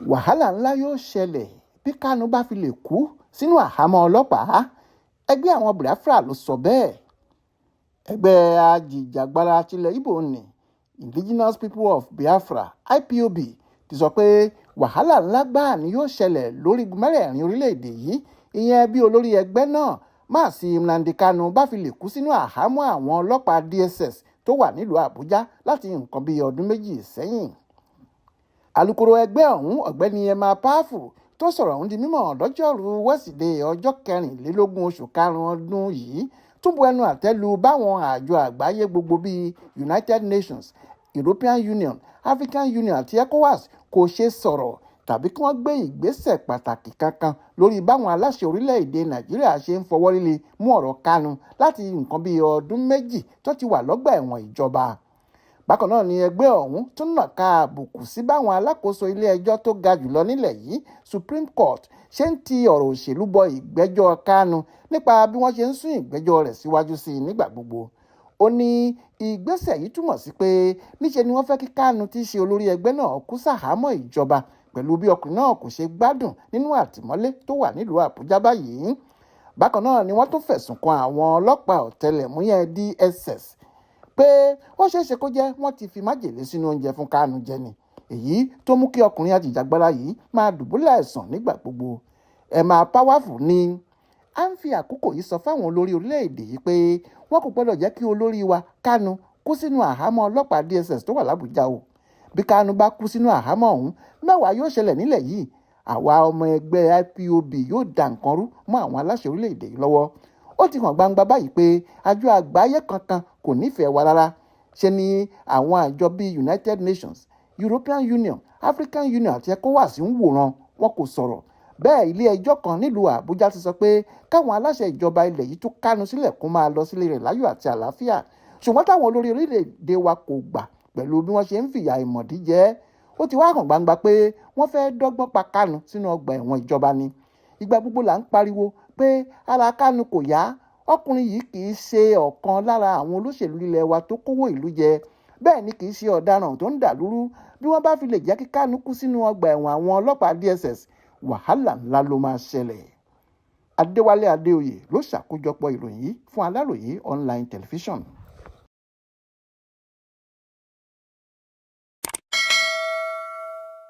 Wàhálà ńlá yóò ṣẹlẹ̀ bí Kanu bá fi lè kú sínú àhámọ́ ọlọ́pàá. Ẹgbẹ́ àwọn Biafra ló sọ bẹ́ẹ̀. Ẹgbẹ́ ajìjàgbara tilẹ̀ Ìgbò ní Indigenous People of Biafra (IPOB) ti sọ pé wàhálà ńlá gbáà ni yóò ṣẹlẹ̀ lórí mẹ́rẹ̀ẹ̀rin orílẹ̀-èdè yìí, ìyẹn bí olórí ẹgbẹ́ náà Mazi Nnamdi Kanu bá fi lè kú sínú àhámọ́ àwọn ọlọ́pàá DSS tó wà nílùú Àbújá láti nǹkan bíi ọdún méjì sẹ́yìn. Alukoro ẹgbẹ́ ọ̀hún Ọ̀gbẹ́ni Ipob tó sọ̀rọ̀ ọ̀hún di mímọ̀ lọ́jọ́rú Wẹ́sídẹ̀ẹ́ ọjọ́ 24 oṣù karùn-ún ọdún yìí tún bu ẹnu àtẹ́ lu báwọn àjọ àgbáyé gbogbo bíi United Nations, European Union, African Union àti ECOWAS kò ṣe sọ̀rọ̀ tàbí kí wọ́n gbé ìgbésẹ̀ pàtàkì kankan lórí báwọn aláṣẹ orílẹ̀-èdè Nàìjíríà ṣe ń fọwọ́ líle mú ọ̀rọ̀ Kanu láti nǹkan bíi ọdún méjì tó ti wà lọ́gbà ẹ̀wọ̀n ìjọba. Bákan náà ni ẹgbẹ́ ọ̀hún tún nàka àbùkù sí báwọn alákòóso ilé-ẹjọ́ tó ga jùlọ nílẹ̀ yìí Supreme Court ṣe ń ti ọ̀rọ̀ òṣèlú bọ ìgbẹ́jọ́ Kanu nípa bí wọ́n ṣe ń sún ìgbẹ́jọ́ rẹ̀ síwájú sí i nígbà gbogbo. Ó ní ìgbésẹ̀ yìí túmọ̀ sí pé níṣe ni wọ́n fẹ́ kí Kanu tí í ṣe olórí ẹgbẹ́ náà kú sàhámọ́ ìjọba pẹ̀lú bí ọkùnrin náà kò ṣe gbádùn nínú àtìmọ́lé tó wà nílùú Àbújá báyìí. Bákan náà ni wọ́n tún fẹ̀sùn kan àwọn ọlọ́pàá ọ̀tẹlẹ̀múyẹ́ DSS pé wọ́n ṣeéṣe kó jẹ́ wọ́n ti fi májèlé sínú oúnjẹ fún Kanu jẹ ni, èyí tó mú kí ọkùnrin ajìjàgbara yìí máa dùbúlẹ̀ àìsàn nígbà gbogbo. Powerful ni à ń fi àkókò yìí sọ fáwọn olórí orílẹ̀-èdè yìí pé wọ́n kò gbọ́dọ̀ jẹ́ kí olórí wa Kanu kú sínú àhámọ́ ọlọ́pàá DSS tó wà l'Àbújá o. Bí Kanu bá kú sínú àhámọ́ ọ̀hún, mẹ́wàá yóò ṣẹlẹ̀ nílẹ̀ yìí. Àwa ọmọ ẹgbẹ́ IPOB yóò da nǹkan rú mọ́ àwọn aláṣẹ orílẹ̀-èdè yìí lọ́wọ́. Ó ti hàn gbangba báyìí pé àjọ àgbáyé kankan kò nífẹ̀ẹ́ wa rárá. Ṣe ni àwọn àjọ bíi United Nations, European Union, African Union àti ECOWAS ń wòran, wọn kò sọ̀rọ̀. Bẹ́ẹ̀ ilé ẹjọ́ kan nílùú Àbújá ti sọ pé káwọn aláṣẹ ìjọba ilẹ̀ yìí tú Kanu sílẹ̀ kó máa lọ sílé rẹ̀ láyọ̀ àti àlàáfíà. Ṣùgbọ́n táwọn olórí orílẹ̀-èdè wa kò gbà pẹ̀lú bí wọ́n ṣe ń fìyà ìmọ̀dí jẹ. Ó ti wá hàn gbangba pé wọ́n fẹ́ dọ́gbọ́n pa Kanu sínú ọgbà ẹ̀wọ̀n ìjọba ni. Ìgbà gbogbo là ń pariwo pé ara Kanu kò yá. Ọkùnrin yìí kì í ṣe ọ̀kan lára àwọn olóṣèlú ilẹ̀ wa tó kówó ìlú jẹ. Bẹ́ẹ̀ ni kì í ṣe ọ̀daràn tó ń dà lúrú. Bí wọ́n bá fi lè jẹ́ kí Kanu kú sínú ọgbà ẹ̀wọ̀n àwọn ọlọ́pàá DSS, wàhálà ńlá ló máa ṣẹlẹ̀. Adéwálé Adéoyè ló ṣàkójọpọ̀ ìròyìn yìí fún Aláròyé online television.